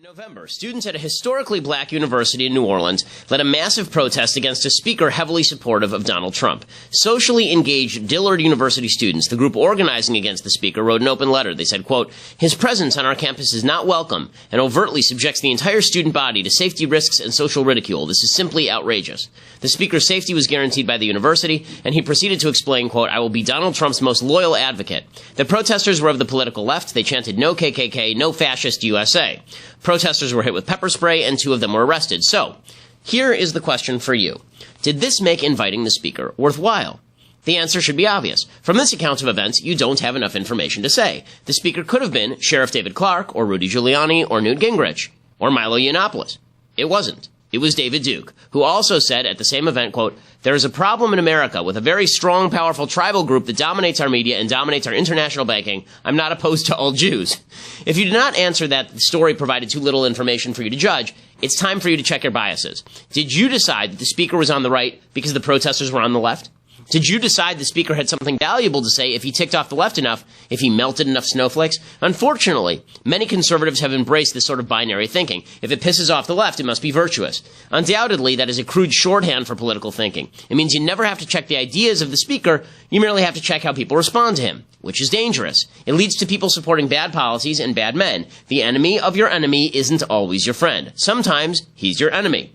In November, students at a historically black university in New Orleans led a massive protest against a speaker heavily supportive of Donald Trump. Socially engaged Dillard University students, the group organizing against the speaker, wrote an open letter. They said, quote, "His presence on our campus is not welcome and overtly subjects the entire student body to safety risks and social ridicule. This is simply outrageous." The speaker's safety was guaranteed by the university, and he proceeded to explain, quote, "I will be Donald Trump's most loyal advocate." The protesters were of the political left. They chanted, "No KKK, no fascist USA." Protesters were hit with pepper spray, and 2 of them were arrested. So, here is the question for you. Did this make inviting the speaker worthwhile? The answer should be obvious. From this account of events, you don't have enough information to say. The speaker could have been Sheriff David Clark, or Rudy Giuliani, or Newt Gingrich, or Milo Yiannopoulos. It wasn't. It was David Duke, who also said at the same event, quote, "There is a problem in America with a very strong, powerful tribal group that dominates our media and dominates our international banking. I'm not opposed to all Jews." If you did not answer that the story provided too little information for you to judge, it's time for you to check your biases. Did you decide that the speaker was on the right because the protesters were on the left? Did you decide the speaker had something valuable to say if he ticked off the left enough, if he melted enough snowflakes? Unfortunately, many conservatives have embraced this sort of binary thinking. If it pisses off the left, it must be virtuous. Undoubtedly, that is a crude shorthand for political thinking. It means you never have to check the ideas of the speaker, you merely have to check how people respond to him, which is dangerous. It leads to people supporting bad policies and bad men. The enemy of your enemy isn't always your friend. Sometimes he's your enemy.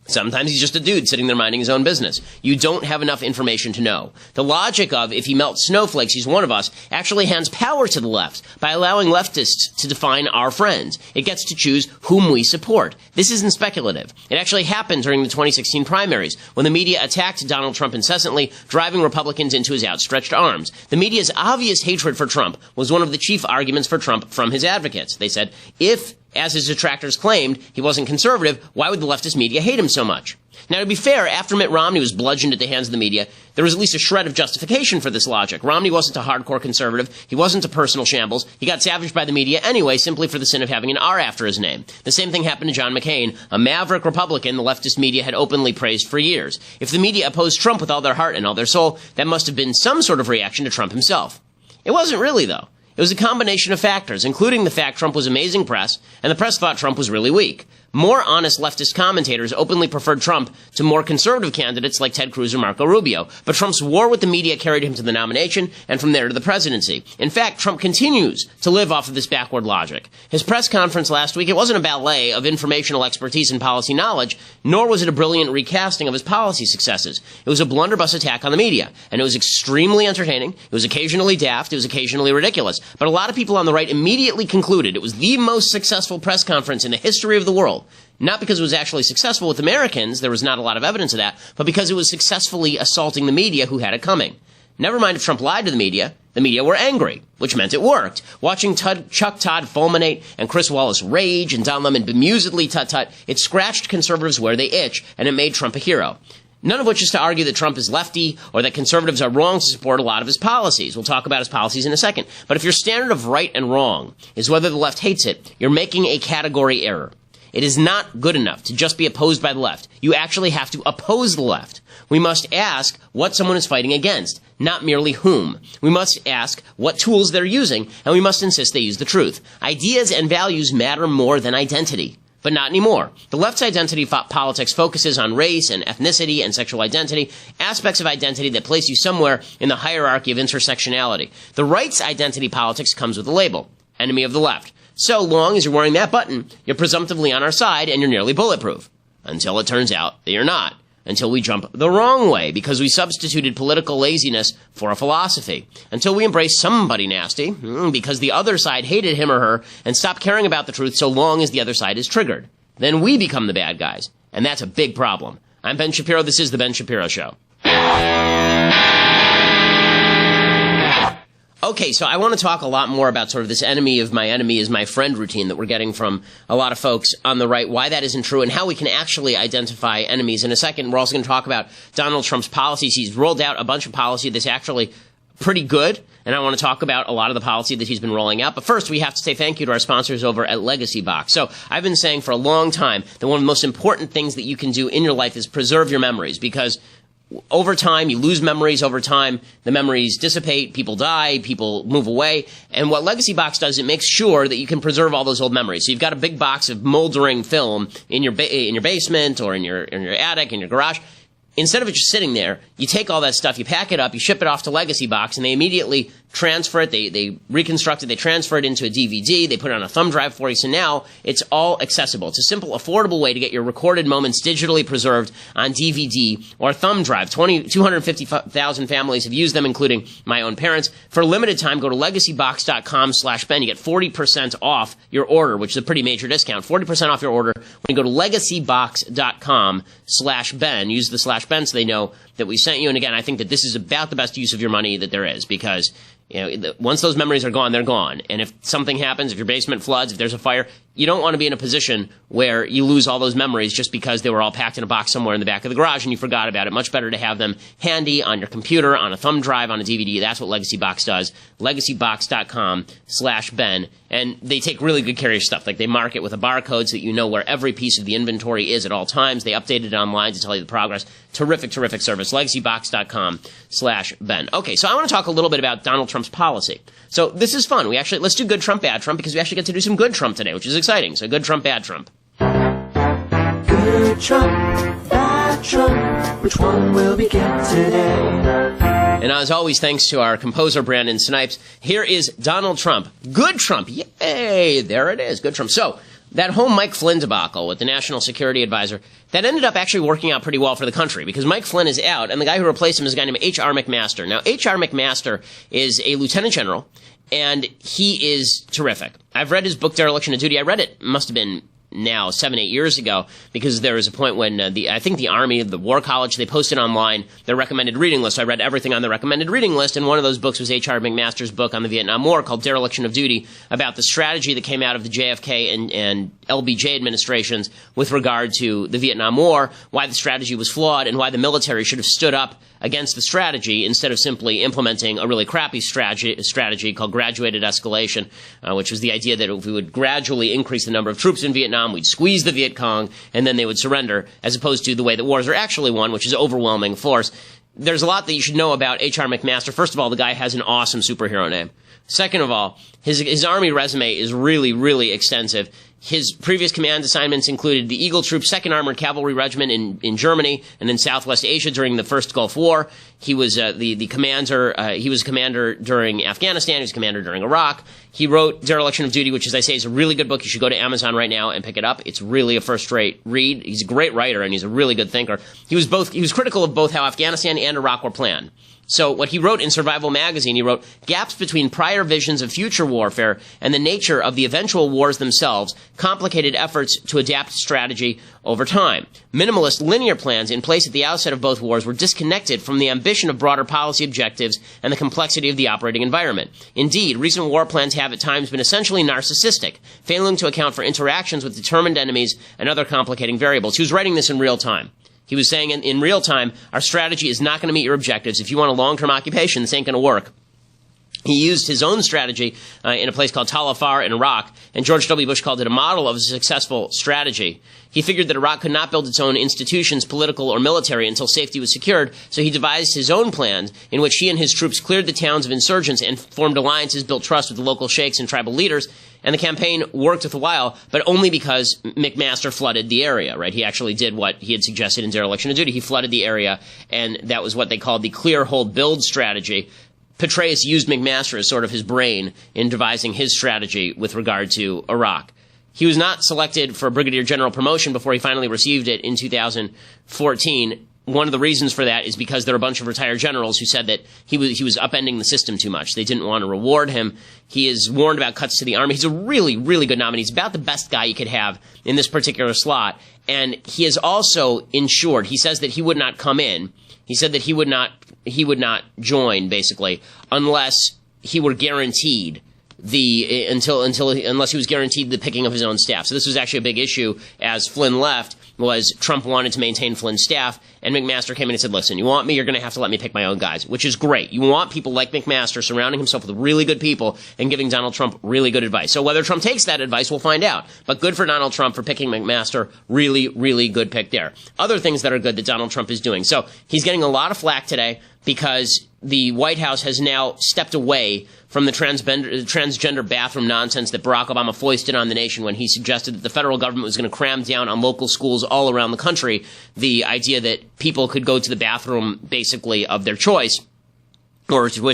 Sometimes he's just a dude sitting there minding his own business. You don't have enough information to know. The logic of, if he melts snowflakes, he's one of us, actually hands power to the left by allowing leftists to define our friends. It gets to choose whom we support. This isn't speculative. It actually happened during the 2016 primaries, when the media attacked Donald Trump incessantly, driving Republicans into his outstretched arms. The media's obvious hatred for Trump was one of the chief arguments for Trump from his advocates. They said, if, as his detractors claimed, he wasn't conservative, why would the leftist media hate him so much? Now, to be fair, after Mitt Romney was bludgeoned at the hands of the media, there was at least a shred of justification for this logic. Romney wasn't a hardcore conservative. He wasn't a personal shambles. He got savaged by the media anyway, simply for the sin of having an R after his name. The same thing happened to John McCain, a maverick Republican the leftist media had openly praised for years. If the media opposed Trump with all their heart and all their soul, that must have been some sort of reaction to Trump himself. It wasn't really, though. It was a combination of factors, including the fact Trump was amazing press, and the press thought Trump was really weak. More honest leftist commentators openly preferred Trump to more conservative candidates like Ted Cruz or Marco Rubio. But Trump's war with the media carried him to the nomination, and from there to the presidency. In fact, Trump continues to live off of this backward logic. His press conference last week, it wasn't a ballet of informational expertise and policy knowledge, nor was it a brilliant recasting of his policy successes. It was a blunderbuss attack on the media, and it was extremely entertaining, it was occasionally daft, it was occasionally ridiculous. But a lot of people on the right immediately concluded it was the most successful press conference in the history of the world. Not because it was actually successful with Americans, there was not a lot of evidence of that, but because it was successfully assaulting the media who had it coming. Never mind if Trump lied to the media were angry, which meant it worked. Watching Chuck Todd fulminate and Chris Wallace rage and Don Lemon bemusedly tut-tut, it scratched conservatives where they itch, and it made Trump a hero. None of which is to argue that Trump is lefty or that conservatives are wrong to support a lot of his policies. We'll talk about his policies in a second. But if your standard of right and wrong is whether the left hates it, you're making a category error. It is not good enough to just be opposed by the left. You actually have to oppose the left. We must ask what someone is fighting against, not merely whom. We must ask what tools they're using, and we must insist they use the truth. Ideas and values matter more than identity. But not anymore. The left's identity politics focuses on race and ethnicity and sexual identity, aspects of identity that place you somewhere in the hierarchy of intersectionality. The right's identity politics comes with a label, enemy of the left. So long as you're wearing that button, you're presumptively on our side and you're nearly bulletproof. Until it turns out that you're not. Until we jump the wrong way because we substituted political laziness for a philosophy. Until we embrace somebody nasty because the other side hated him or her and stop caring about the truth so long as the other side is triggered. Then we become the bad guys. And that's a big problem. I'm Ben Shapiro. This is The Ben Shapiro Show. Okay, so I want to talk a lot more about sort of this enemy of my enemy is my friend routine that we're getting from a lot of folks on the right, why that isn't true, and how we can actually identify enemies. In a second, we're also going to talk about Donald Trump's policies. He's rolled out a bunch of policy that's actually pretty good, and I want to talk about a lot of the policy that he's been rolling out. But first, we have to say thank you to our sponsors over at Legacy Box. So I've been saying for a long time that one of the most important things that you can do in your life is preserve your memories, because over time, you lose memories over time. The memories dissipate, people die, people move away. And what Legacy Box does, it makes sure that you can preserve all those old memories. So you've got a big box of moldering film in your basement or in your attic, in your garage. Instead of it just sitting there, you take all that stuff, you pack it up, you ship it off to Legacy Box, and they immediately transfer it, they reconstruct it, they transfer it into a DVD, they put it on a thumb drive for you, so now it's all accessible. It's a simple, affordable way to get your recorded moments digitally preserved on DVD or thumb drive. 250,000 families have used them, including my own parents. For a limited time, go to legacybox.com/Ben. You get 40% off your order, which is a pretty major discount. 40% off your order when you go to legacybox.com/Ben. Use the /Ben so they know that we sent you. And again, I think that this is about the best use of your money that there is, because once those memories are gone, they're gone. And if something happens, if your basement floods, if there's a fire, you don't want to be in a position where you lose all those memories just because they were all packed in a box somewhere in the back of the garage and you forgot about it. Much better to have them handy on your computer, on a thumb drive, on a DVD. That's what Legacy Box does. Legacybox.com/Ben. And they take really good care of your stuff. Like, they mark it with a barcode so that you know where every piece of the inventory is at all times. They update it online to tell you the progress. Terrific, terrific service. Legacybox.com/Ben. Okay, so I want to talk a little bit about Donald Trump's policy. So this is fun. Let's do good Trump, bad Trump, because we actually get to do some good Trump today, which is exciting. So good Trump, bad Trump. Good Trump, bad Trump, which one will we get today? And as always, thanks to our composer, Brandon Snipes, here is Donald Trump. Good Trump. Yay! There it is. Good Trump. So, that whole Mike Flynn debacle with the National Security Advisor, that ended up actually working out pretty well for the country, because Mike Flynn is out, and the guy who replaced him is a guy named H.R. McMaster. Now, H.R. McMaster is a lieutenant general, and he is terrific. I've read his book, Dereliction of Duty. I read it, must have been now 7-8 years ago, because there was a point when I think the Army, the War College, they posted online their recommended reading list. So I read everything on the recommended reading list, and one of those books was H.R. McMaster's book on the Vietnam War called Dereliction of Duty, about the strategy that came out of the JFK and LBJ administrations with regard to the Vietnam War, why the strategy was flawed, and why the military should have stood up against the strategy instead of simply implementing a really crappy strategy called graduated escalation, which was the idea that if we would gradually increase the number of troops in Vietnam, we'd squeeze the Viet Cong, and then they would surrender, as opposed to the way that wars are actually won, which is overwhelming force. There's a lot that you should know about H.R. McMaster. First of all, the guy has an awesome superhero name. Second of all, his Army resume is really, really extensive. His previous command assignments included the Eagle Troop 2nd Armored Cavalry Regiment in Germany and in Southwest Asia during the First Gulf War. He was the commander. He was commander during Afghanistan. He was commander during Iraq. He wrote Dereliction of Duty, which, as I say, is a really good book. You should go to Amazon right now and pick it up. It's really a first-rate read. He's a great writer, and he's a really good thinker. He was critical of both how Afghanistan and Iraq were planned. So what he wrote in Survival Magazine, he wrote, gaps between prior visions of future warfare and the nature of the eventual wars themselves complicated efforts to adapt strategy over time. Minimalist linear plans in place at the outset of both wars were disconnected from the ambition of broader policy objectives and the complexity of the operating environment. Indeed, recent war plans have at times been essentially narcissistic, failing to account for interactions with determined enemies and other complicating variables. He was writing this in real time. He was saying in real time, our strategy is not going to meet your objectives. If you want a long-term occupation, this ain't going to work. He used his own strategy in a place called Tal Afar in Iraq, and George W. Bush called it a model of a successful strategy. He figured that Iraq could not build its own institutions, political or military, until safety was secured, so he devised his own plans in which he and his troops cleared the towns of insurgents and formed alliances, built trust with the local sheikhs and tribal leaders, and the campaign worked with a while, but only because McMaster flooded the area, right? He actually did what he had suggested in Dereliction of Duty. He flooded the area, and that was what they called the clear, hold, build strategy. Petraeus used McMaster as sort of his brain in devising his strategy with regard to Iraq. He was not selected for brigadier general promotion before he finally received it in 2014. One of the reasons for that is because there are a bunch of retired generals who said that he was upending the system too much. They didn't want to reward him. He is warned about cuts to the Army. He's a really, really good nominee. He's about the best guy you could have in this particular slot. And he is also insured. He says that he would not come in. He said that he would not join, basically, unless he were guaranteed unless he was guaranteed the picking of his own staff. So this was actually a big issue as Flynn left. was Trump wanted to maintain Flynn's staff, and McMaster came in and said, listen, you want me, you're going to have to let me pick my own guys, which is great. You want people like McMaster surrounding himself with really good people and giving Donald Trump really good advice. So whether Trump takes that advice, we'll find out. But good for Donald Trump for picking McMaster. Really, really good pick there. Other things that are good that Donald Trump is doing. So he's getting a lot of flack today because the White House has now stepped away from the transgender bathroom nonsense that Barack Obama foisted on the nation when he suggested that the federal government was going to cram down on local schools all around the country the idea that people could go to the bathroom basically of their choice, that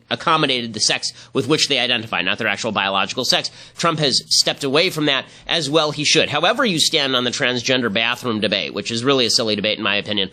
accommodated the sex with which they identify, not their actual biological sex. Trump has stepped away from that, as well he should. However you stand on the transgender bathroom debate, which is really a silly debate in my opinion,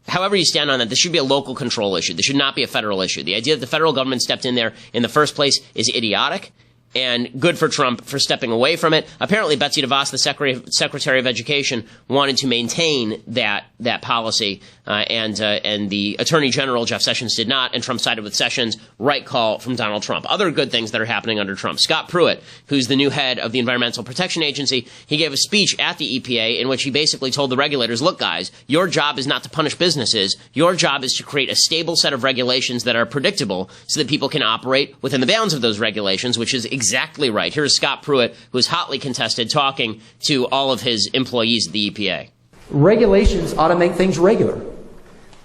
however you stand on that, this should be a local control issue. This should not be a federal issue. The idea that the federal government stepped in there in the first place is idiotic. And good for Trump for stepping away from it. Apparently, Betsy DeVos, the Secretary of Education, wanted to maintain that policy, and the Attorney General, Jeff Sessions, did not, and Trump sided with Sessions. Right call from Donald Trump. Other good things that are happening under Trump. Scott Pruitt, who's the new head of the Environmental Protection Agency, he gave a speech at the EPA in which he basically told the regulators, look, guys, your job is not to punish businesses. Your job is to create a stable set of regulations that are predictable so that people can operate within the bounds of those regulations, which is exactly right. Here's Scott Pruitt, who is hotly contested, talking to all of his employees at the EPA. Regulations ought to make things regular.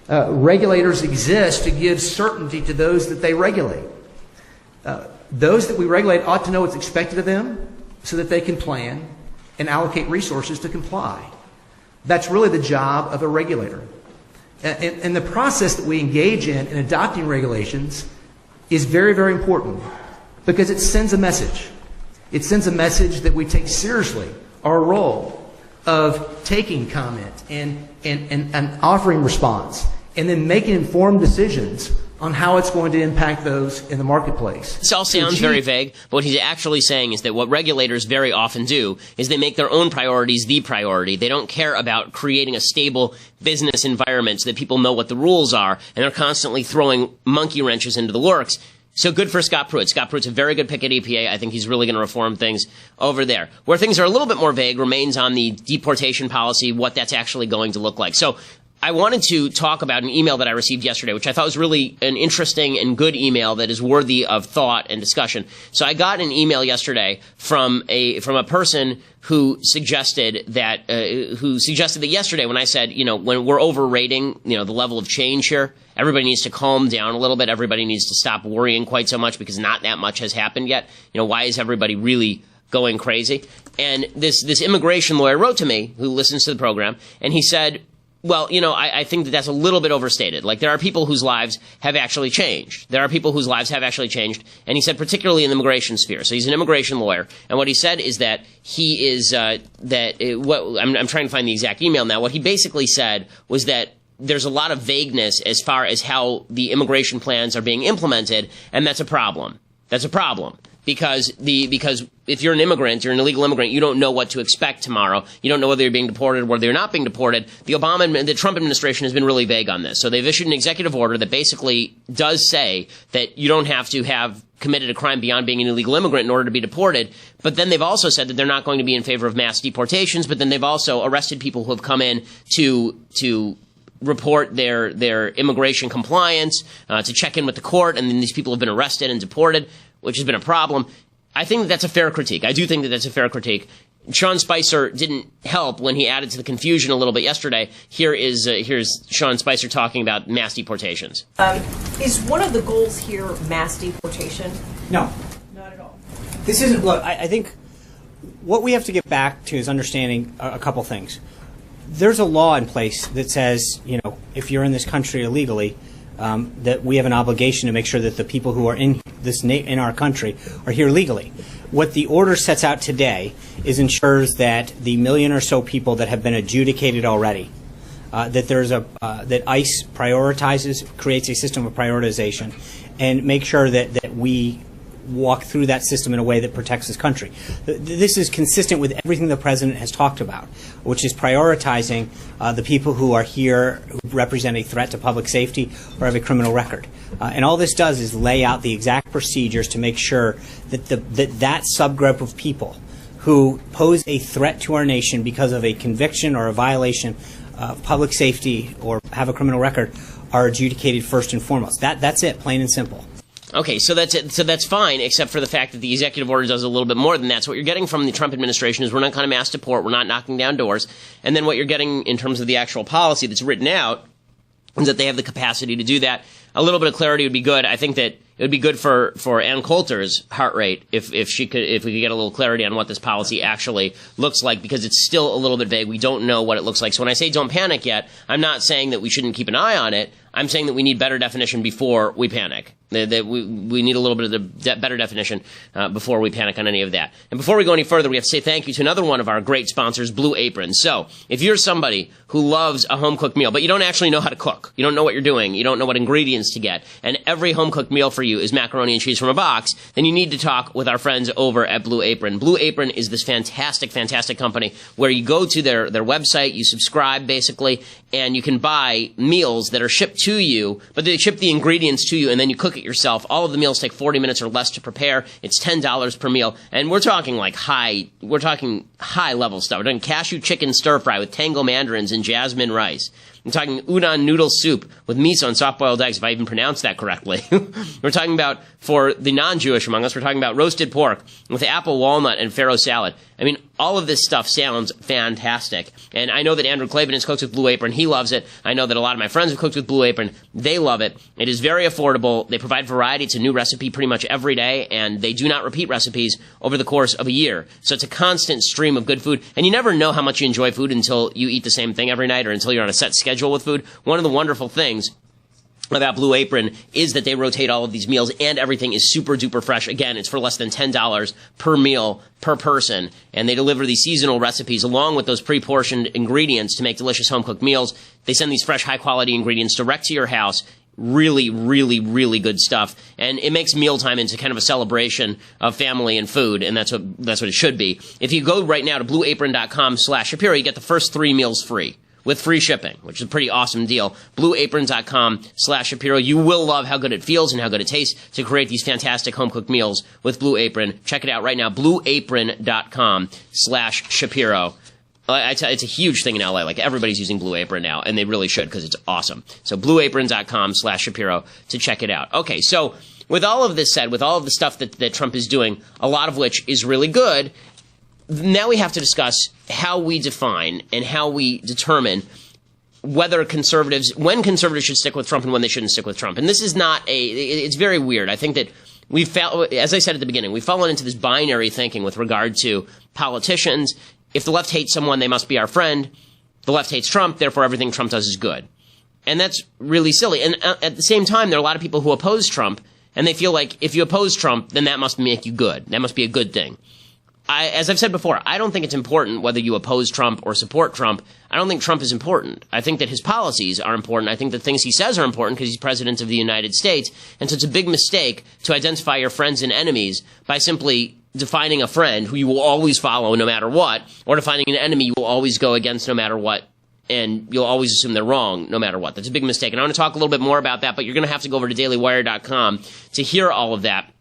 Regulators exist to give certainty to those that they regulate. Those that we regulate ought to know what's expected of them so that they can plan and allocate resources to comply. That's really the job of a regulator. And the process that we engage in adopting regulations is very, very important, because it sends a message. It sends a message that we take seriously our role of taking comment and offering response, and then making informed decisions on how it's going to impact those in the marketplace. This all sounds very vague, but what he's actually saying is that what regulators very often do is they make their own priorities the priority. They don't care about creating a stable business environment so that people know what the rules are, and they're constantly throwing monkey wrenches into the works. So good for Scott Pruitt. Scott Pruitt's a very good pick at EPA. I think he's really going to reform things over there. Where things are a little bit more vague remains on the deportation policy, what that's actually going to look like. So I wanted to talk about an email that I received yesterday, which I thought was really an interesting and good email that is worthy of thought and discussion. So I got an email yesterday from a person who suggested that yesterday when I said, when we're overrating, the level of change here, everybody needs to calm down a little bit. Everybody needs to stop worrying quite so much because not that much has happened yet. Why is everybody really going crazy? And this immigration lawyer wrote to me, who listens to the program, and he said, well, I think that that's a little bit overstated. Like, there are people whose lives have actually changed. There are people whose lives have actually changed. And he said particularly in the immigration sphere. So he's an immigration lawyer. And what he said is that he is, I'm trying to find the exact email now. What he basically said was that there's a lot of vagueness as far as how the immigration plans are being implemented. And that's a problem. That's a problem. Because if you're an immigrant, you're an illegal immigrant, you don't know what to expect tomorrow. You don't know whether you're being deported or whether you're not being deported. The Trump administration has been really vague on this. So they've issued an executive order that basically does say that you don't have to have committed a crime beyond being an illegal immigrant in order to be deported. But then they've also said that they're not going to be in favor of mass deportations. But then they've also arrested people who have come in to report their immigration compliance, to check in with the court, and then these people have been arrested and deported, which has been a problem. I think that's a fair critique. I do think that that's a fair critique. Sean Spicer didn't help when he added to the confusion a little bit yesterday. Here's Sean Spicer talking about mass deportations. Is one of the goals here mass deportation? No, not at all. This isn't. Look, I think what we have to get back to is understanding a couple things. There's a law in place that says, if you're in this country illegally, that we have an obligation to make sure that the people who are in our country are here legally. What the order sets out today is ensures that the million or so people that have been adjudicated already, that ICE creates a system of prioritization, and make sure that we walk through that system in a way that protects this country. This is consistent with everything the president has talked about, which is prioritizing the people who are here, who represent a threat to public safety or have a criminal record. And all this does is lay out the exact procedures to make sure that that subgroup of people who pose a threat to our nation because of a conviction or a violation of public safety or have a criminal record are adjudicated first and foremost. That's it, plain and simple. Okay, so that's it. So that's fine, except for the fact that the executive order does a little bit more than that. So what you're getting from the Trump administration is we're not going to mass deport, we're not knocking down doors, and then what you're getting in terms of the actual policy that's written out is that they have the capacity to do that. A little bit of clarity would be good. I think that it would be good for Ann Coulter's heart rate if we could get a little clarity on what this policy actually looks like, because it's still a little bit vague. We don't know what it looks like. So when I say don't panic yet, I'm not saying that we shouldn't keep an eye on it. I'm saying that we need better definition before we panic. That we need a little bit of the better definition before we panic on any of that. And before we go any further, we have to say thank you to another one of our great sponsors, Blue Apron. So if you're somebody who loves a home-cooked meal, but you don't actually know how to cook, you don't know what you're doing, you don't know what ingredients to get, and every home-cooked meal for you is macaroni and cheese from a box, then you need to talk with our friends over at Blue Apron. Blue Apron is this fantastic, fantastic company where you go to their website, you subscribe basically, and you can buy meals that are shipped to you, but they ship the ingredients to you, and then you cook it yourself. All of the meals take 40 minutes or less to prepare. It's $10 per meal, and we're talking high level stuff. We're talking cashew chicken stir fry with tango mandarins and jasmine rice. I'm talking udon noodle soup with miso and soft-boiled eggs, if I even pronounced that correctly. We're talking about, for the non-Jewish among us, we're talking about roasted pork with apple, walnut, and farro salad. I mean, all of this stuff sounds fantastic. And I know that Andrew Klavan has cooked with Blue Apron. He loves it. I know that a lot of my friends have cooked with Blue Apron. They love it. It is very affordable. They provide variety. It's a new recipe pretty much every day, and they do not repeat recipes over the course of a year. So it's a constant stream of good food. And you never know how much you enjoy food until you eat the same thing every night or until you're on a set schedule with food. One of the wonderful things about Blue Apron is that they rotate all of these meals, and everything is super duper fresh. Again, it's for less than $10 per meal per person, and they deliver these seasonal recipes along with those pre-portioned ingredients to make delicious home-cooked meals. They send these fresh, high-quality ingredients direct to your house. Really, really, really good stuff. And it makes mealtime into kind of a celebration of family and food, and that's what it should be. If you go right now to blueapron.com/Shapiro, you get the first 3 meals free, with free shipping, which is a pretty awesome deal. blueapron.com/Shapiro. You will love how good it feels and how good it tastes to create these fantastic home-cooked meals with Blue Apron. Check it out right now, blueapron.com/Shapiro. It's a huge thing in LA. Like, everybody's using Blue Apron now, and they really should, because it's awesome. So blueapron.com/Shapiro to check it out. Okay, so with all of this said, with all of the stuff that Trump is doing, a lot of which is really good, now we have to discuss how we define and how we determine when conservatives should stick with Trump and when they shouldn't stick with Trump. And this is it's very weird. I think that as I said at the beginning, we've fallen into this binary thinking with regard to politicians. If the left hates someone, they must be our friend. The left hates Trump, therefore everything Trump does is good. And that's really silly. And at the same time, there are a lot of people who oppose Trump, and they feel like if you oppose Trump, then that must make you good. That must be a good thing. As I've said before, I don't think it's important whether you oppose Trump or support Trump. I don't think Trump is important. I think that his policies are important. I think that things he says are important because he's president of the United States. And so it's a big mistake to identify your friends and enemies by simply defining a friend who you will always follow no matter what, or defining an enemy you will always go against no matter what, and you'll always assume they're wrong no matter what. That's a big mistake. And I want to talk a little bit more about that, but you're going to have to go over to dailywire.com to hear all of that.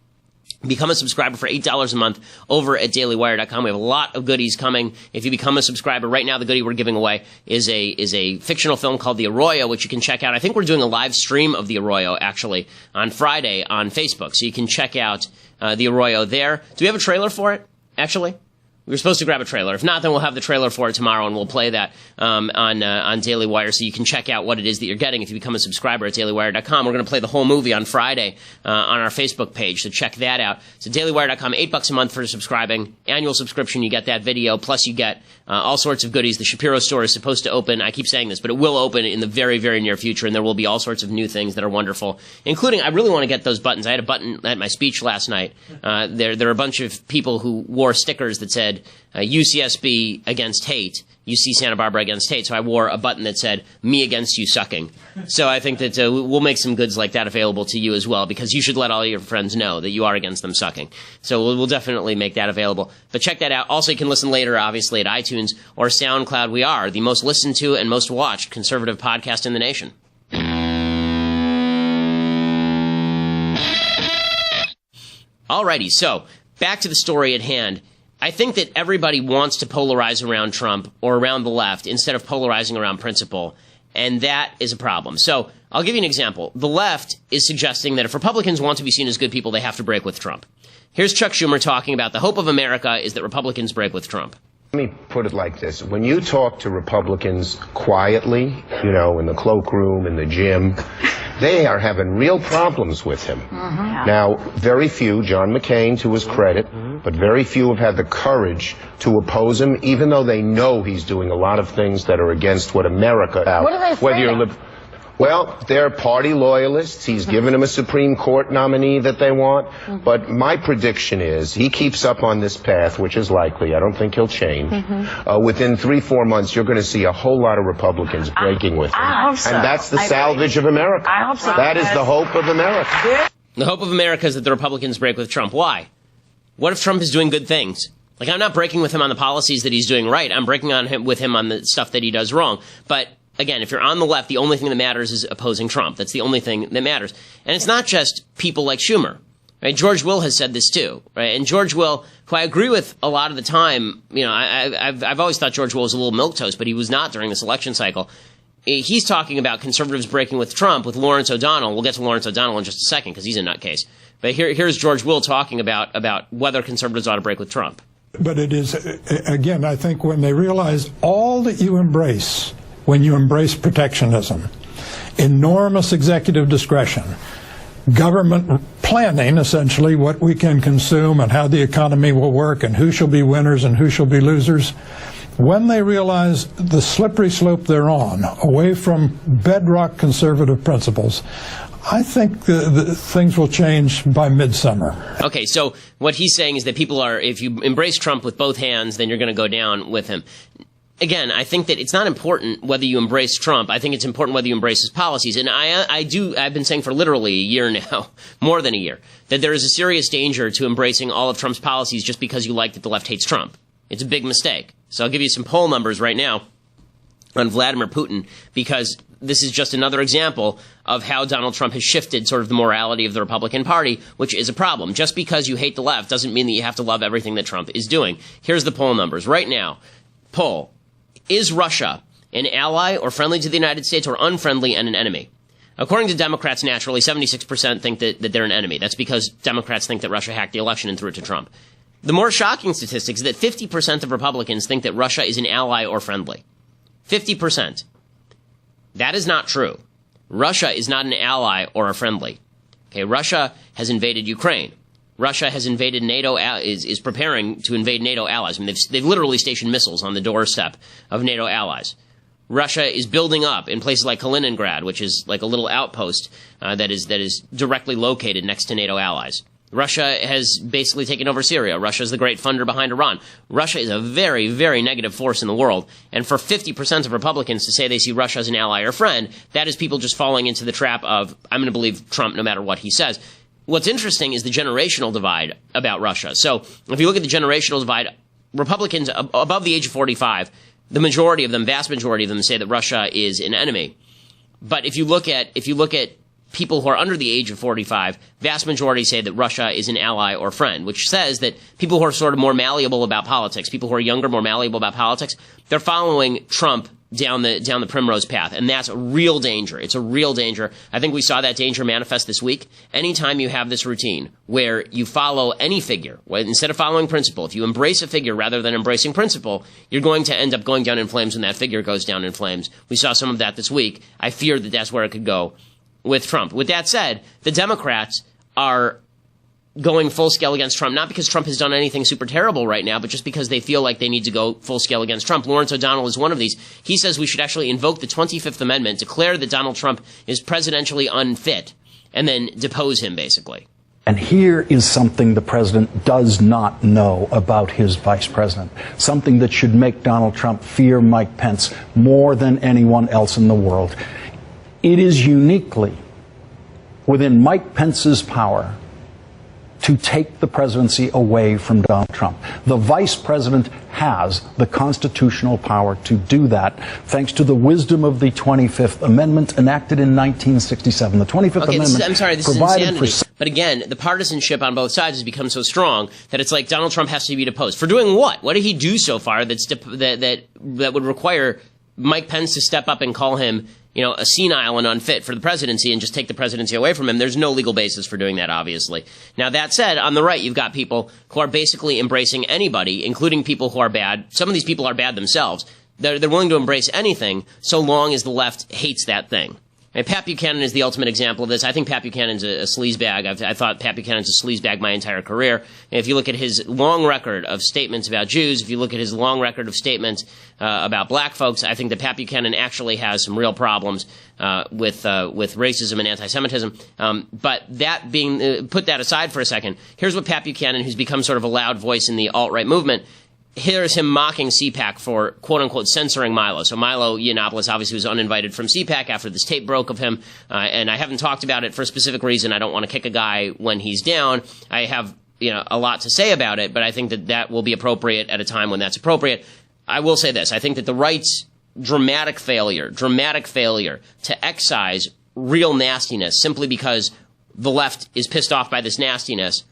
Become a subscriber for $8 a month over at dailywire.com. We have a lot of goodies coming. If you become a subscriber right now, the goodie we're giving away is a fictional film called The Arroyo, which you can check out. I think we're doing a live stream of The Arroyo actually on Friday on Facebook, so you can check out The Arroyo there. Do we have a trailer for it? Actually, we were supposed to grab a trailer. If not, then we'll have the trailer for it tomorrow, and we'll play that on Daily Wire, so you can check out what it is that you're getting if you become a subscriber at dailywire.com. We're going to play the whole movie on Friday on our Facebook page, so check that out. So dailywire.com, $8 a month for subscribing. Annual subscription, you get that video, plus you get all sorts of goodies. The Shapiro store is supposed to open, I keep saying this, but it will open in the very, very near future, and there will be all sorts of new things that are wonderful, including, I really want to get those buttons. I had a button at my speech last night. There are a bunch of people who wore stickers that said, UCSB against hate, UC Santa Barbara against hate. So I wore a button that said, me against you sucking. So I think that we'll make some goods like that available to you as well, because you should let all your friends know that you are against them sucking. So we'll definitely make that available. But check that out. Also, you can listen later, obviously, at iTunes or SoundCloud. We are the most listened to and most watched conservative podcast in the nation. Alrighty, so back to the story at hand. I think that everybody wants to polarize around Trump or around the left instead of polarizing around principle, and that is a problem. So I'll give you an example. The left is suggesting that if Republicans want to be seen as good people, they have to break with Trump. Here's Chuck Schumer talking about the hope of America is that Republicans break with Trump. Let me put it like this. When you talk to Republicans quietly, you know, in the cloakroom, in the gym, they are having real problems with him. Now, very few, John McCain to his credit, but very few have had the courage to oppose him, even though they know he's doing a lot of things that are against what America... What are they afraid of? Well, they're party loyalists. He's given them a Supreme Court nominee that they want. But my prediction is he keeps up on this path, which is likely. I don't think he'll change. Within 3-4 months, you're going to see a whole lot of Republicans breaking with him. I hope so. And that's the salvage of America. I hope so. That is the hope of America. The hope of America is that the Republicans break with Trump. Why? What if Trump is doing good things? Like, I'm not breaking with him on the policies that he's doing right. I'm breaking with him on the stuff that he does wrong. But again, if you're on the left, the only thing that matters is opposing Trump. That's the only thing that matters. And it's not just people like Schumer, right? George Will has said this too, right? And George Will, who I agree with a lot of the time, you know, I've always thought George Will was a little milquetoast, but he was not during this election cycle. He's talking about conservatives breaking with Trump with Lawrence O'Donnell. We'll get to Lawrence O'Donnell in just a second because he's a nutcase. But here's George Will talking about whether conservatives ought to break with Trump. But it is, again, I think when they realize all that you embrace when you embrace protectionism, enormous executive discretion, government planning, essentially, what we can consume and how the economy will work and who shall be winners and who shall be losers, when they realize the slippery slope they're on, away from bedrock conservative principles, I think the things will change by midsummer. Okay, so what he's saying is that people are, if you embrace Trump with both hands, then you're going to go down with him. Again, I think that it's not important whether you embrace Trump. I think it's important whether you embrace his policies. And I've been saying for literally a year now, more than a year, that there is a serious danger to embracing all of Trump's policies just because you like that the left hates Trump. It's a big mistake. So I'll give you some poll numbers right now on Vladimir Putin, because this is just another example of how Donald Trump has shifted sort of the morality of the Republican Party, which is a problem. Just because you hate the left doesn't mean that you have to love everything that Trump is doing. Here's the poll numbers. Right now, poll. Is Russia an ally or friendly to the United States or unfriendly and an enemy? According to Democrats, naturally, 76% think that they're an enemy. That's because Democrats think that Russia hacked the election and threw it to Trump. The more shocking statistic is that 50% of Republicans think that Russia is an ally or friendly. 50%. That is not true. Russia is not an ally or a friendly. Okay, Russia has invaded Ukraine. Russia has invaded NATO, is preparing to invade NATO allies. I mean, they've literally stationed missiles on the doorstep of NATO allies. Russia is building up in places like Kaliningrad, which is like a little outpost that is directly located next to NATO allies. Russia has basically taken over Syria. Russia is the great funder behind Iran. Russia is a very, very negative force in the world. And for 50% of Republicans to say they see Russia as an ally or friend, that is people just falling into the trap of, I'm going to believe Trump no matter what he says. What's interesting is the generational divide about Russia. So if you look at the generational divide, Republicans above the age of 45, the majority of them, vast majority of them, say that Russia is an enemy. But if you look at people who are under the age of 45, vast majority say that Russia is an ally or friend, which says that people who are sort of more malleable about politics, people who are younger, more malleable about politics, they're following Trump down the primrose path. And that's a real danger. It's a real danger. I think we saw that danger manifest this week. Anytime you have this routine where you follow any figure, instead of following principle, if you embrace a figure rather than embracing principle, you're going to end up going down in flames when that figure goes down in flames. We saw some of that this week. I fear that that's where it could go with Trump. With that said, the Democrats are going full scale against Trump, not because Trump has done anything super terrible right now, but just because they feel like they need to go full scale against Trump. Lawrence O'Donnell is one of these. He says we should actually invoke the 25th Amendment, declare that Donald Trump is presidentially unfit, and then depose him, basically. And here is something the president does not know about his vice president, something that should make Donald Trump fear Mike Pence more than anyone else in the world. It is uniquely within Mike Pence's power to take the presidency away from Donald Trump. The vice president has the constitutional power to do that, thanks to the wisdom of the 25th Amendment enacted in 1967. The 25th Amendment I'm sorry, this is provided insanity. But again, the partisanship on both sides has become so strong that it's like Donald Trump has to be deposed. For doing what? What did he do so far that would require Mike Pence to step up and call him, a senile and unfit for the presidency and just take the presidency away from him? There's no legal basis for doing that, obviously. Now, that said, on the right, you've got people who are basically embracing anybody, including people who are bad. Some of these people are bad themselves. They're willing to embrace anything so long as the left hates that thing. And Pat Buchanan is the ultimate example of this. I think Pat Buchanan's a sleazebag. I thought Pat Buchanan's a sleazebag my entire career. And if you look at his long record of statements about Jews, if you look at his long record of statements about black folks, I think that Pat Buchanan actually has some real problems with racism and anti-Semitism. But that being put that aside for a second, here's what Pat Buchanan, who's become sort of a loud voice in the alt-right movement, here's him mocking CPAC for, quote-unquote, censoring Milo. So Milo Yiannopoulos obviously was uninvited from CPAC after this tape broke of him, and I haven't talked about it for a specific reason. I don't want to kick a guy when he's down. I have, a lot to say about it, but I think that will be appropriate at a time when that's appropriate. I will say this. I think that the right's dramatic failure to excise real nastiness simply because the left is pissed off by this nastiness,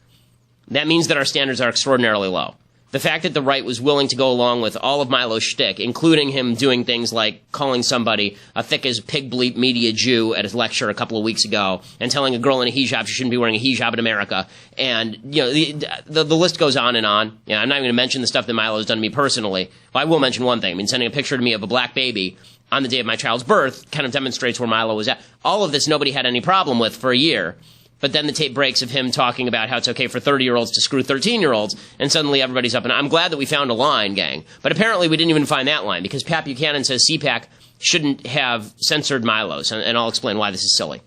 that means that our standards are extraordinarily low. The fact that the right was willing to go along with all of Milo's shtick, including him doing things like calling somebody a thick-as-pig bleep media Jew at his lecture a couple of weeks ago and telling a girl in a hijab she shouldn't be wearing a hijab in America. And, the list goes on and on. I'm not even going to mention the stuff that Milo has done to me personally. Well, I will mention one thing. Sending a picture to me of a black baby on the day of my child's birth kind of demonstrates where Milo was at. All of this nobody had any problem with for a year. But then the tape breaks of him talking about how it's okay for 30-year-olds to screw 13-year-olds, and suddenly everybody's up. And I'm glad that we found a line, gang. But apparently we didn't even find that line, because Pat Buchanan says CPAC shouldn't have censored Milos, and I'll explain why this is silly.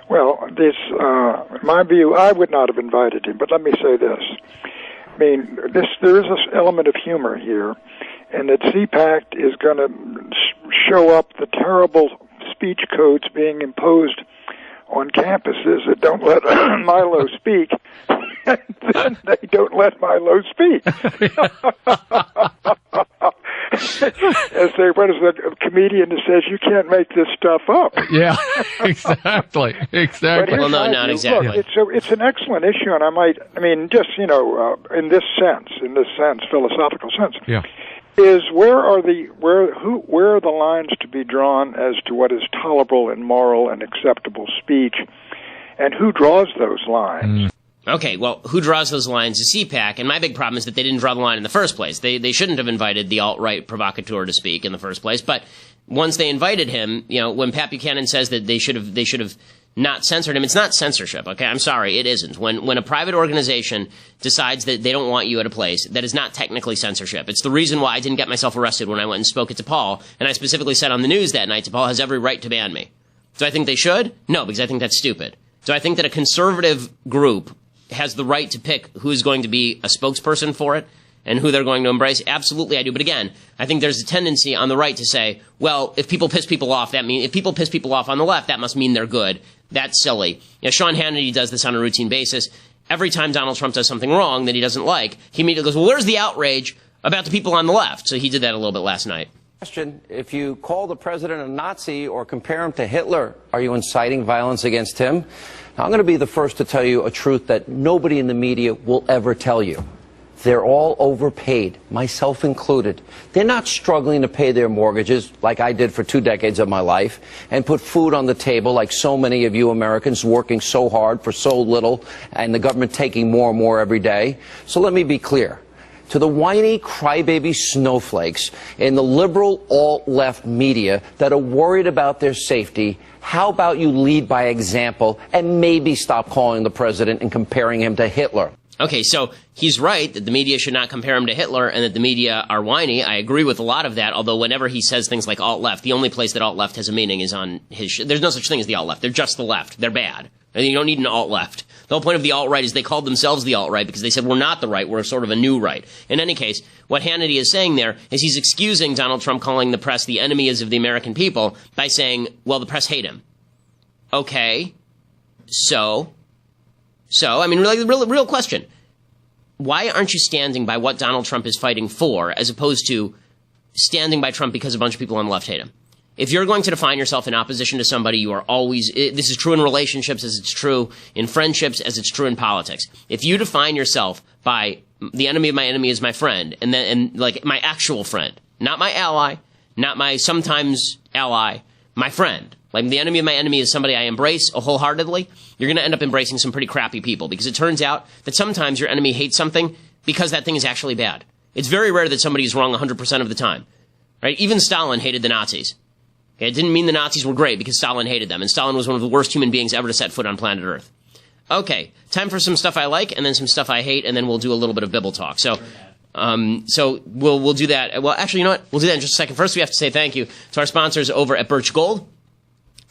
Well, my view, I would not have invited him, but let me say this. There is this element of humor here, and that CPAC is going to show up the terrible speech codes being imposed on campuses that don't let Milo speak, and then they don't let Milo speak. As what is the comedian that says, you can't make this stuff up? Yeah, exactly. Well, no, not exactly. Look, it's an excellent issue, and in this sense, philosophical sense. Yeah. Is where are the lines to be drawn as to what is tolerable and moral and acceptable speech, and who draws those lines? Okay, well, who draws those lines is CPAC, and my big problem is that they didn't draw the line in the first place. They shouldn't have invited the alt-right provocateur to speak in the first place, but once they invited him, when Pat Buchanan says that they should have not censored him, it's not censorship, okay? I'm sorry, it isn't. When a private organization decides that they don't want you at a place, that is not technically censorship. It's the reason why I didn't get myself arrested when I went and spoke at DePaul, and I specifically said on the news that night, DePaul has every right to ban me. Do I think they should? No, because I think that's stupid. Do I think that a conservative group has the right to pick who's going to be a spokesperson for it and who they're going to embrace? Absolutely I do. But again, I think there's a tendency on the right to say, well, if people piss people off, if people piss people off on the left, that must mean they're good. That's silly. Sean Hannity does this on a routine basis. Every time Donald Trump does something wrong that he doesn't like, he immediately goes, well, where's the outrage about the people on the left? So he did that a little bit last night. Question, if you call the president a Nazi or compare him to Hitler, are you inciting violence against him? Now, I'm going to be the first to tell you a truth that nobody in the media will ever tell you. They're all overpaid, myself included. They're not struggling to pay their mortgages like I did for 2 decades of my life and put food on the table like so many of you Americans working so hard for so little and the government taking more and more every day. So let me be clear. To the whiny crybaby snowflakes in the liberal alt-left media that are worried about their safety, how about you lead by example and maybe stop calling the president and comparing him to Hitler? Okay, so he's right that the media should not compare him to Hitler and that the media are whiny. I agree with a lot of that, although whenever he says things like alt-left, the only place that alt-left has a meaning is on his there's no such thing as the alt-left. They're just the left. They're bad. And you don't need an alt-left. The whole point of the alt-right is they called themselves the alt-right because they said we're not the right, we're sort of a new right. In any case, what Hannity is saying there is he's excusing Donald Trump calling the press the enemies of the American people by saying, well, the press hate him. Okay, so, real question. why aren't you standing by what Donald Trump is fighting for, as opposed to standing by Trump because a bunch of people on the left hate him? If you're going to define yourself in opposition to somebody, you are always, this is true in relationships as it's true in friendships, as it's true in politics. If you define yourself by the enemy of my enemy is my friend, and like my actual friend, not my ally, not my sometimes ally, my friend. Like the enemy of my enemy is somebody I embrace wholeheartedly, you're going to end up embracing some pretty crappy people, because it turns out that sometimes your enemy hates something because that thing is actually bad. It's very rare that somebody is wrong 100% of the time. Right? Even Stalin hated the Nazis. Okay, it didn't mean the Nazis were great because Stalin hated them, and Stalin was one of the worst human beings ever to set foot on planet Earth. Okay, time for some stuff I like, and then some stuff I hate, and then we'll do a little bit of Bible talk. So we'll do that. Well, actually, you know what? We'll do that in just a second. First, we have to say thank you to our sponsors over at Birch Gold.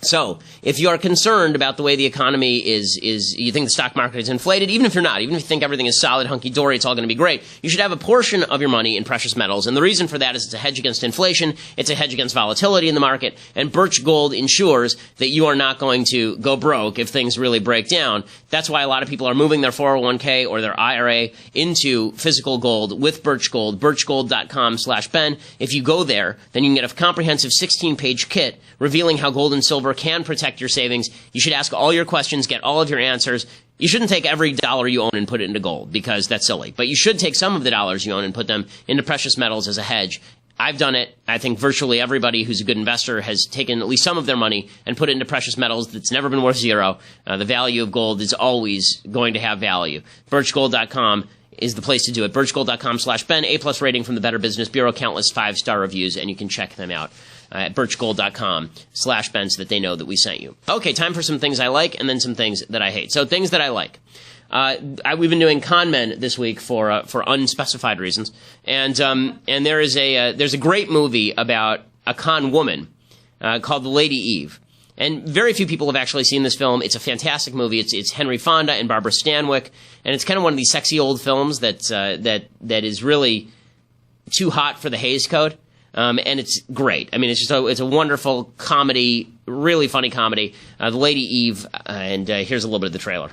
So, if you are concerned about the way the economy is you think the stock market is inflated, even if you're not, even if you think everything is solid, hunky-dory, it's all going to be great, you should have a portion of your money in precious metals. And the reason for that is it's a hedge against inflation, it's a hedge against volatility in the market, and Birch Gold ensures that you are not going to go broke if things really break down. That's why a lot of people are moving their 401k or their IRA into physical gold with Birch Gold, birchgold.com/Ben. If you go there, then you can get a comprehensive 16-page kit revealing how gold and silver can protect your savings. You should ask all your questions, get all of your answers. You shouldn't take every dollar you own and put it into gold, because that's silly. But you should take some of the dollars you own and put them into precious metals as a hedge. I've done it. I think virtually everybody who's a good investor has taken at least some of their money and put it into precious metals that's never been worth zero. The value of gold is always going to have value. Birchgold.com is the place to do it. Birchgold.com/Ben, A+ rating from the Better Business Bureau, countless 5-star reviews, and you can check them out at birchgold.com/Ben so that they know that we sent you. Okay, time for some things I like and then some things that I hate. So things that I like. We've been doing con men this week for unspecified reasons, and there's a great movie about a con woman called The Lady Eve. And very few people have actually seen this film. It's a fantastic movie. It's Henry Fonda and Barbara Stanwyck, and it's kind of one of these sexy old films that is really too hot for the Hays Code. And it's great. I mean, it's a wonderful comedy, really funny comedy. The Lady Eve, and here's a little bit of the trailer.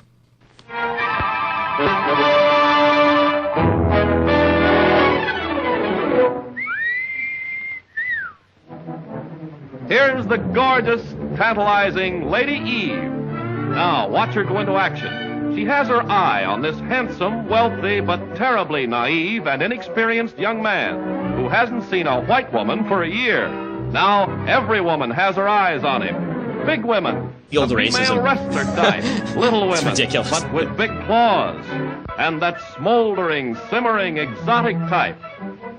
Here's the gorgeous, tantalizing Lady Eve. Now, watch her go into action. She has her eye on this handsome, wealthy, but terribly naive and inexperienced young man who hasn't seen a white woman for a year. Now, every woman has her eyes on him. Big women. The old female racism. wrestler type. Little women. It's ridiculous. But with big claws. And that smoldering, simmering, exotic type.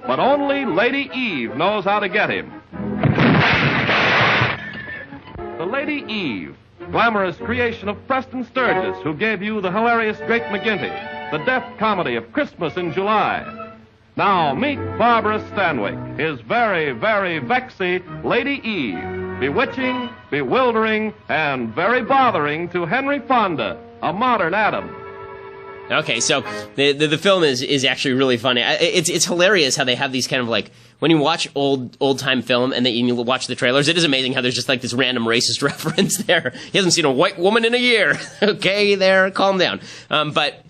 But only Lady Eve knows how to get him. The Lady Eve, glamorous creation of Preston Sturgis, who gave you the hilarious Drake McGinty, the deaf comedy of Christmas in July. Now meet Barbara Stanwyck, his very, very vexy Lady Eve, bewitching, bewildering, and very bothering to Henry Fonda, a modern Adam. Okay, so the film is actually really funny. It's hilarious how they have these kind of like, when you watch old time film and then you watch the trailers, it is amazing how there's just like this random racist reference there. He hasn't seen a white woman in a year. Okay, there, calm down. But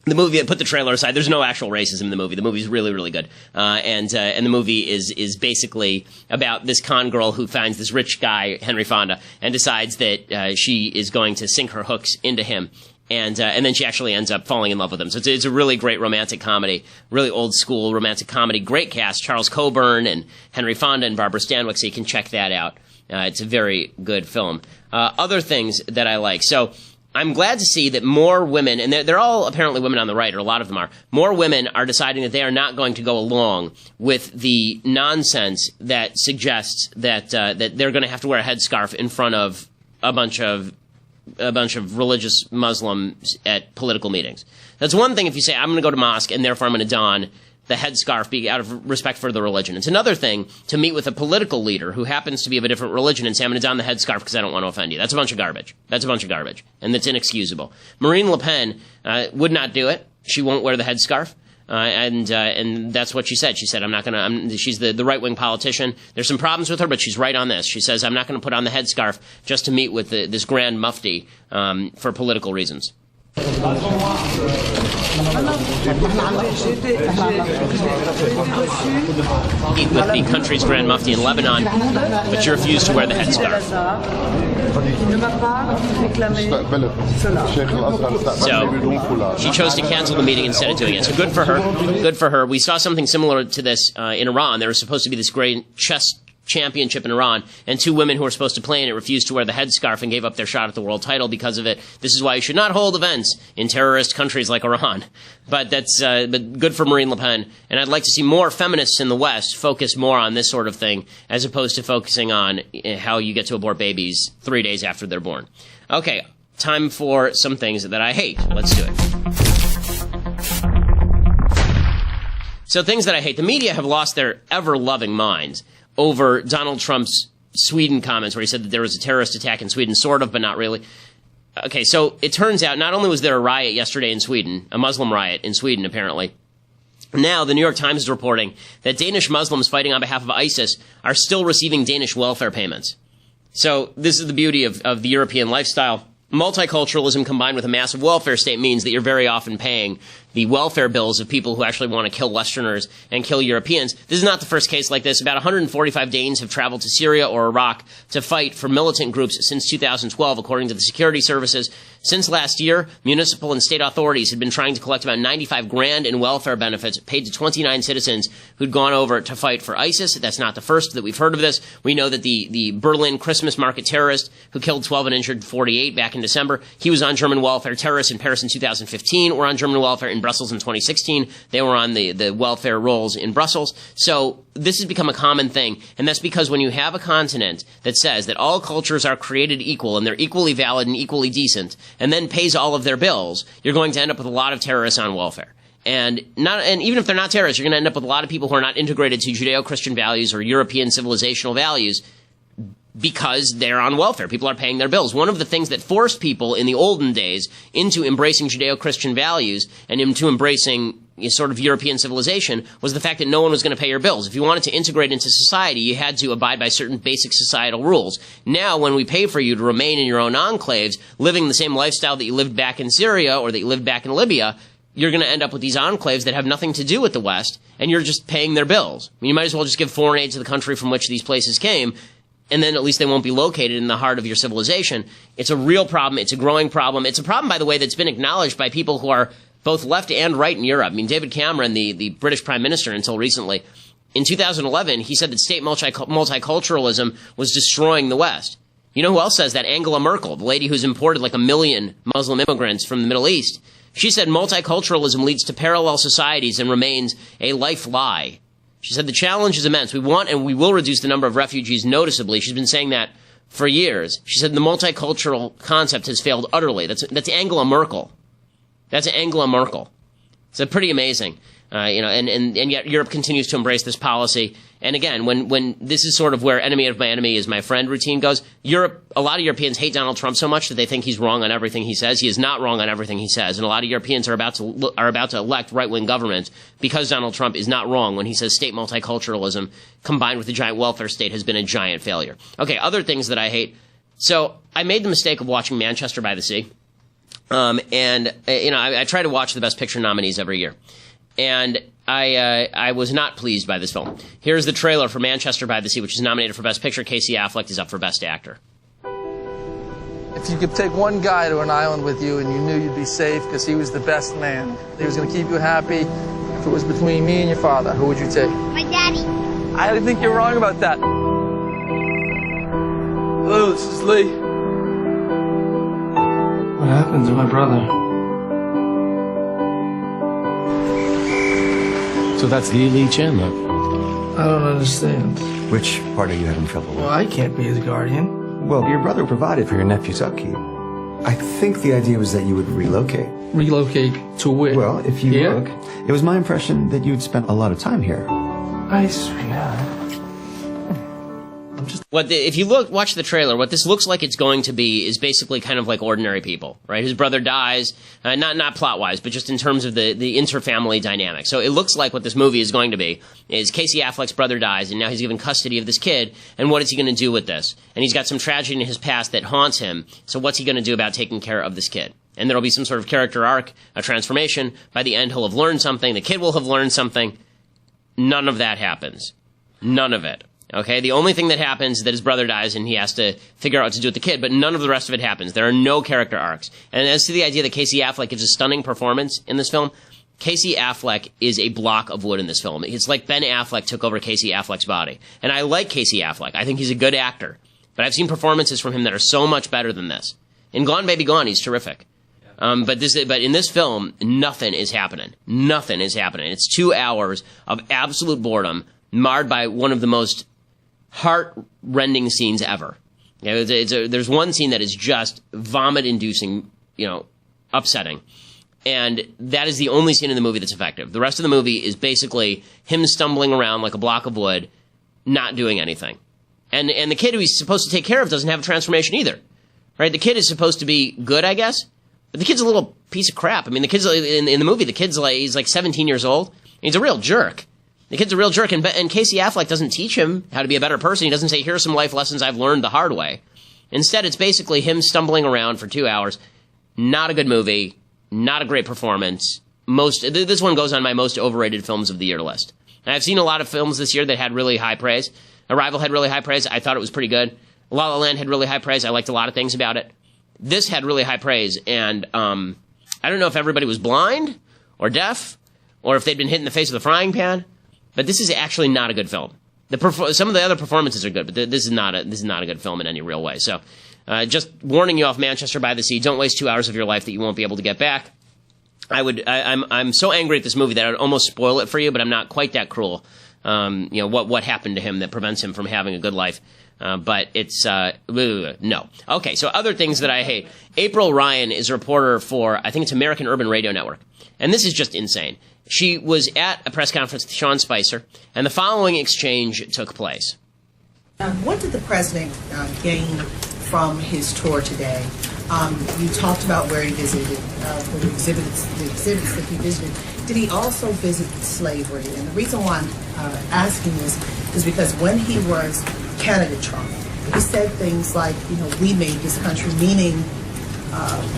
the movie, put the trailer aside, there's no actual racism in the movie. The movie's really, really good. And the movie is basically about this con girl who finds this rich guy, Henry Fonda, and decides that she is going to sink her hooks into him. And then she actually ends up falling in love with him. So it's a really great romantic comedy, really old school romantic comedy. Great cast, Charles Coburn and Henry Fonda and Barbara Stanwyck, so you can check that out. It's a very good film. Other things that I like. So I'm glad to see that more women, and they're all apparently women on the right, or a lot of them are, more women are deciding that they are not going to go along with the nonsense that suggests that they're going to have to wear a headscarf in front of a bunch of religious Muslims at political meetings. That's one thing if you say, I'm going to go to mosque and therefore I'm going to don the headscarf out of respect for the religion. It's another thing to meet with a political leader who happens to be of a different religion and say, I'm going to don the headscarf because I don't want to offend you. That's a bunch of garbage. That's a bunch of garbage. And that's inexcusable. Marine Le Pen would not do it. She won't wear the headscarf. And that's what she said. She said, she's the right-wing politician. There's some problems with her, but she's right on this. She says, I'm not going to put on the headscarf just to meet with this grand mufti, for political reasons. Meet with the country's Grand Mufti in Lebanon, but she refused to wear the headscarf. So she chose to cancel the meeting instead of doing it. So good for her. Good for her. We saw something similar to this in Iran. There was supposed to be this great chess championship in Iran, and two women who were supposed to play in it refused to wear the headscarf and gave up their shot at the world title because of it. This is why you should not hold events in terrorist countries like Iran. But that's but good for Marine Le Pen. And I'd like to see more feminists in the West focus more on this sort of thing as opposed to focusing on how you get to abort babies 3 days after they're born. Okay, time for some things that I hate. Let's do it. So things that I hate. The media have lost their ever-loving minds over Donald Trump's Sweden comments where he said that there was a terrorist attack in Sweden, sort of, but not really. Okay, so it turns out not only was there a riot yesterday in Sweden, a Muslim riot in Sweden, apparently, now the New York Times is reporting that Danish Muslims fighting on behalf of ISIS are still receiving Danish welfare payments. So this is the beauty of the European lifestyle. Multiculturalism combined with a massive welfare state means that you're very often paying the welfare bills of people who actually want to kill Westerners and kill Europeans. This is not the first case like this. About 145 Danes have traveled to Syria or Iraq to fight for militant groups since 2012, according to the security services. Since last year, municipal and state authorities had been trying to collect about 95 grand in welfare benefits paid to 29 citizens who'd gone over to fight for ISIS. That's not the first that we've heard of this. We know that the Berlin Christmas market terrorist who killed 12 and injured 48 back in December, he was on German welfare. Terrorists in Paris in 2015 were on German welfare. In Brussels in 2016, they were on the welfare rolls in Brussels. So this has become a common thing, and that's because when you have a continent that says that all cultures are created equal and they're equally valid and equally decent, and then pays all of their bills, you're going to end up with a lot of terrorists on welfare. And even if they're not terrorists, you're going to end up with a lot of people who are not integrated to Judeo-Christian values or European civilizational values because they're on welfare. People are paying their bills. One of the things that forced people in the olden days into embracing Judeo-Christian values and into embracing sort of European civilization was the fact that no one was going to pay your bills. If you wanted to integrate into society, you had to abide by certain basic societal rules. Now, when we pay for you to remain in your own enclaves, living the same lifestyle that you lived back in Syria or that you lived back in Libya, you're going to end up with these enclaves that have nothing to do with the West, and you're just paying their bills. I mean, you might as well just give foreign aid to the country from which these places came, and then at least they won't be located in the heart of your civilization. It's a real problem. It's a growing problem. It's a problem, by the way, that's been acknowledged by people who are both left and right in Europe. I mean, David Cameron, the British Prime Minister until recently, in 2011, he said that state multiculturalism was destroying the West. You know who else says that? Angela Merkel, the lady who's imported like 1 million Muslim immigrants from the Middle East. She said multiculturalism leads to parallel societies and remains a life lie. She said the challenge is immense. We want and we will reduce the number of refugees noticeably. She's been saying that for years. She said the multicultural concept has failed utterly. That's Angela Merkel. That's Angela Merkel. It's pretty amazing. And yet Europe continues to embrace this policy. And again, when this is sort of where enemy of my enemy is my friend routine goes, a lot of Europeans hate Donald Trump so much that they think he's wrong on everything he says. He is not wrong on everything he says. And a lot of Europeans are about to elect right-wing governments because Donald Trump is not wrong when he says state multiculturalism combined with the giant welfare state has been a giant failure. Okay, other things that I hate. So I made the mistake of watching Manchester by the Sea. I try to watch the Best Picture nominees every year. And I was not pleased by this film. Here's the trailer for Manchester by the Sea, which is nominated for Best Picture. Casey Affleck is up for Best Actor. If you could take one guy to an island with you and you knew you'd be safe because he was the best man, he was going to keep you happy, if it was between me and your father, who would you take? My daddy. I think you're wrong about that. Hello, this is Lee. What happened to my brother? So that's the Lee Chandler. I don't understand. Which part are you having trouble with? Well, I can't be his guardian. Well, your brother provided for your nephew's upkeep. I think the idea was that you would relocate. Relocate to where? Well, if you look, it was my impression that you'd spent a lot of time here. I swear. If you watch the trailer, what this looks like it's going to be is basically kind of like Ordinary People, right? His brother dies, not plot-wise, but just in terms of the inter-family dynamic. So it looks like what this movie is going to be is Casey Affleck's brother dies, and now he's given custody of this kid, and what is he going to do with this? And he's got some tragedy in his past that haunts him, so what's he going to do about taking care of this kid? and there'll be some sort of character arc, a transformation. By the end, he'll have learned something. The kid will have learned something. None of that happens. None of it. Okay? The only thing that happens is that his brother dies and he has to figure out what to do with the kid, but none of the rest of it happens. There are no character arcs. And as to the idea that Casey Affleck gives a stunning performance in this film, Casey Affleck is a block of wood in this film. It's like Ben Affleck took over Casey Affleck's body. And I like Casey Affleck. I think he's a good actor. But I've seen performances from him that are so much better than this. In Gone Baby Gone, he's terrific. But in this film, nothing is happening. Nothing is happening. It's 2 hours of absolute boredom, marred by one of the most heart-rending scenes ever. There's one scene that is just vomit-inducing, upsetting. And that is the only scene in the movie that's effective. The rest of the movie is basically him stumbling around like a block of wood, not doing anything. And the kid who he's supposed to take care of doesn't have a transformation either. Right? The kid is supposed to be good, I guess. But the kid's a little piece of crap. I mean, the kid's in the movie, he's like 17 years old. He's a real jerk. The kid's a real jerk. And Casey Affleck doesn't teach him how to be a better person. He doesn't say, here's some life lessons I've learned the hard way. Instead, it's basically him stumbling around for 2 hours. Not a good movie. Not a great performance. This one goes on my most overrated films of the year list. And I've seen a lot of films this year that had really high praise. Arrival had really high praise. I thought it was pretty good. La La Land had really high praise. I liked a lot of things about it. This had really high praise, and I don't know if everybody was blind or deaf or if they'd been hit in the face with a frying pan, but this is actually not a good film. Some of the other performances are good, but this is not a good film in any real way. So just warning you off Manchester by the Sea, don't waste 2 hours of your life that you won't be able to get back. I'm so angry at this movie that I would almost spoil it for you, but I'm not quite that cruel. What happened to him that prevents him from having a good life. But it's, no. Okay, so other things that I hate. April Ryan is a reporter for, I think it's American Urban Radio Network. And this is just insane. She was at a press conference with Sean Spicer, and the following exchange took place. What did the president gain from his tour today? You talked about where he visited, the exhibits that he visited. Did he also visit slavery? And the reason why I'm asking this is because when he was candidate Trump, he said things like, we made this country, meaning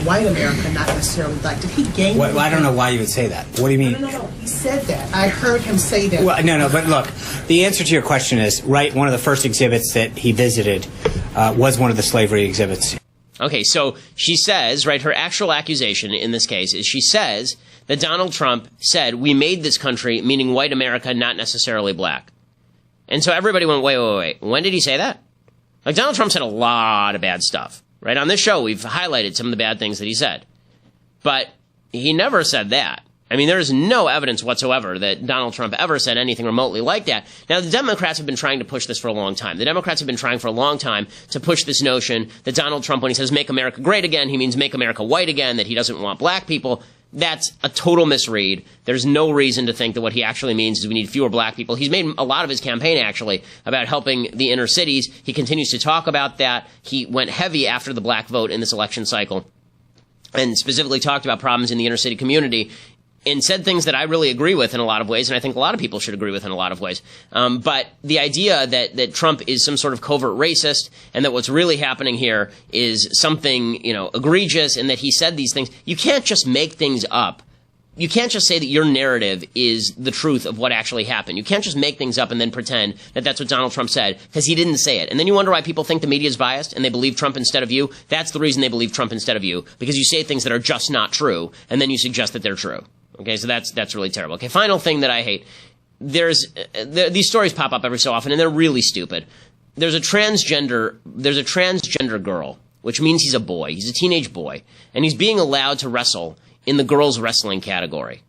white America, not necessarily black. Did he gain? Well, I don't know why you would say that. What do you mean? No. He said that. I heard him say that. Well, no. But look, the answer to your question is right. One of the first exhibits that he visited was one of the slavery exhibits. Okay, so she says, right, her actual accusation in this case is she says that Donald Trump said, we made this country, meaning white America, not necessarily black. And so everybody went, wait. When did he say that? Like, Donald Trump said a lot of bad stuff, right? On this show, we've highlighted some of the bad things that he said. But he never said that. I mean, there is no evidence whatsoever that Donald Trump ever said anything remotely like that. Now, the Democrats have been trying to push this for a long time. The Democrats have been trying for a long time to push this notion that Donald Trump, when he says make America great again, he means make America white again, that he doesn't want black people. That's a total misread. There's no reason to think that what he actually means is we need fewer black people. He's made a lot of his campaign, actually, about helping the inner cities. He continues to talk about that. He went heavy after the black vote in this election cycle and specifically talked about problems in the inner city community and said things that I really agree with in a lot of ways, and I think a lot of people should agree with in a lot of ways. But the idea that Trump is some sort of covert racist and that what's really happening here is something, egregious and that he said these things, you can't just make things up. You can't just say that your narrative is the truth of what actually happened. You can't just make things up and then pretend that that's what Donald Trump said, because he didn't say it. And then you wonder why people think the media is biased and they believe Trump instead of you. That's the reason they believe Trump instead of you, because you say things that are just not true, and then you suggest that they're true. Okay, so that's really terrible. Okay, final thing that I hate. These stories pop up every so often, and they're really stupid. There's a transgender girl, which means he's a boy. He's a teenage boy, and he's being allowed to wrestle in the girls' wrestling category.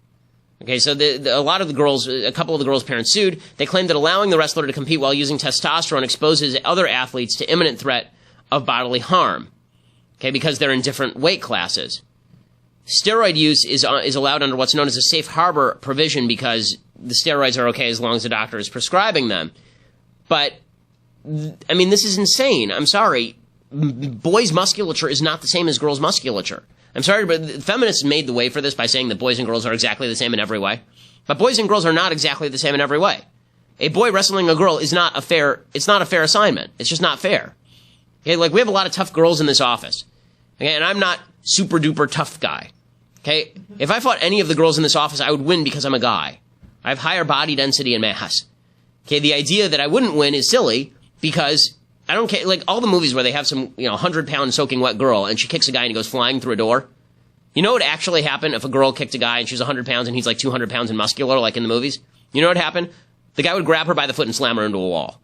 Okay, so a couple of the girls' parents sued. They claimed that allowing the wrestler to compete while using testosterone exposes other athletes to imminent threat of bodily harm. Okay, because they're in different weight classes. Steroid use is allowed under what's known as a safe harbor provision because the steroids are okay as long as the doctor is prescribing them. But, I mean, this is insane. I'm sorry. Boys' musculature is not the same as girls' musculature. I'm sorry, but feminists made the way for this by saying that boys and girls are exactly the same in every way. But boys and girls are not exactly the same in every way. A boy wrestling a girl is not a fair assignment. It's just not fair. Okay, like, we have a lot of tough girls in this office. Okay, and I'm not super duper tough guy. Okay? If I fought any of the girls in this office, I would win because I'm a guy. I have higher body density and mass. Okay? The idea that I wouldn't win is silly because I don't care. Like all the movies where they have some, 100-pound soaking wet girl and she kicks a guy and he goes flying through a door. You know what would actually happen if a girl kicked a guy and she's 100 pounds and he's like 200 pounds and muscular like in the movies? You know what would happen? The guy would grab her by the foot and slam her into a wall.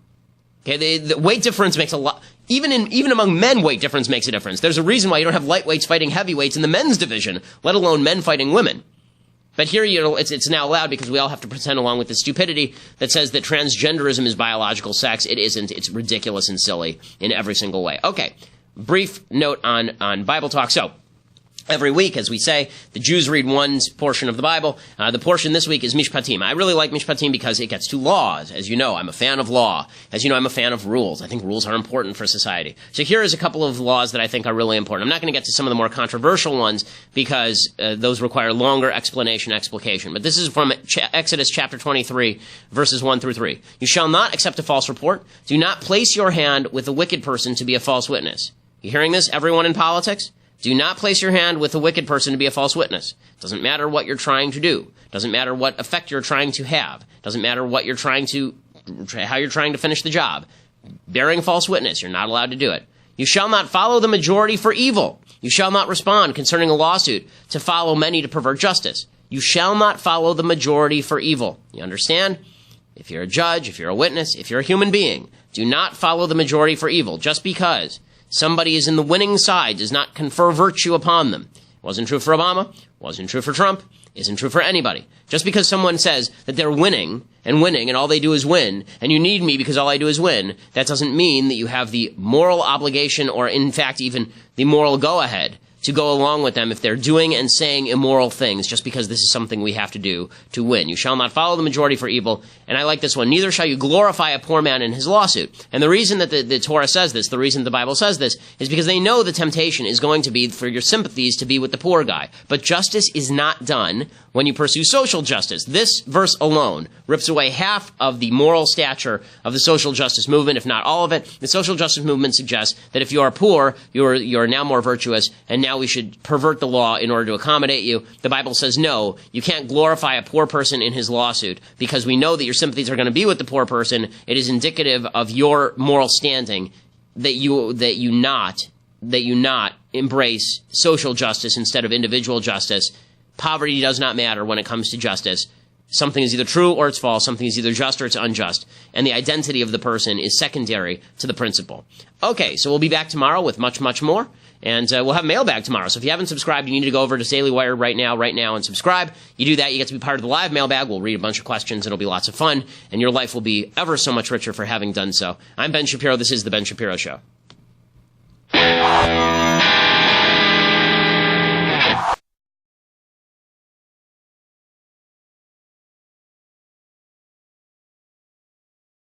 Okay, the weight difference makes a lot. Even among men, weight difference makes a difference. There's a reason why you don't have lightweights fighting heavyweights in the men's division, let alone men fighting women. But here, it's now allowed because we all have to pretend along with the stupidity that says that transgenderism is biological sex. It isn't. It's ridiculous and silly in every single way. Okay, brief note on Bible Talk. So, every week, as we say, the Jews read one portion of the Bible. The portion this week is Mishpatim. I really like Mishpatim because it gets to laws. As you know, I'm a fan of law. As you know, I'm a fan of rules. I think rules are important for society. So here is a couple of laws that I think are really important. I'm not going to get to some of the more controversial ones because those require longer explication. But this is from Exodus chapter 23, verses 1 through 3. You shall not accept a false report. Do not place your hand with a wicked person to be a false witness. You hearing this, everyone in politics? Do not place your hand with a wicked person to be a false witness. Doesn't matter what you're trying to do. Doesn't matter what effect you're trying to have. Doesn't matter what you're trying to, how you're trying to finish the job. Bearing false witness, you're not allowed to do it. You shall not follow the majority for evil. You shall not respond concerning a lawsuit to follow many to pervert justice. You shall not follow the majority for evil. You understand? If you're a judge, if you're a witness, if you're a human being, do not follow the majority for evil just because somebody is in the winning side does not confer virtue upon them. Wasn't true for Obama. Wasn't true for Trump. Isn't true for anybody. Just because someone says that they're winning and all they do is win, and you need me because all I do is win, that doesn't mean that you have the moral obligation or, in fact, even the moral go-ahead to go along with them if they're doing and saying immoral things just because this is something we have to do to win. You shall not follow the majority for evil. And I like this one. Neither shall you glorify a poor man in his lawsuit. And the reason that the Torah says this, the reason the Bible says this, is because they know the temptation is going to be for your sympathies to be with the poor guy. But justice is not done when you pursue social justice. This verse alone rips away half of the moral stature of the social justice movement, if not all of it. The social justice movement suggests that if you are poor, you're now more virtuous, and now we should pervert the law in order to accommodate you. The Bible says no, you can't glorify a poor person in his lawsuit because we know that your sympathies are going to be with the poor person. It is indicative of your moral standing that you not embrace social justice instead of individual justice. Poverty does not matter when it comes to justice. Something is either true or it's false. Something is either just or it's unjust. And the identity of the person is secondary to the principle. Okay, so we'll be back tomorrow with much, much more. And we'll have mailbag tomorrow. So if you haven't subscribed, you need to go over to Daily Wire right now, and subscribe. You do that, you get to be part of the live mailbag. We'll read a bunch of questions. It'll be lots of fun. And your life will be ever so much richer for having done so. I'm Ben Shapiro. This is The Ben Shapiro Show.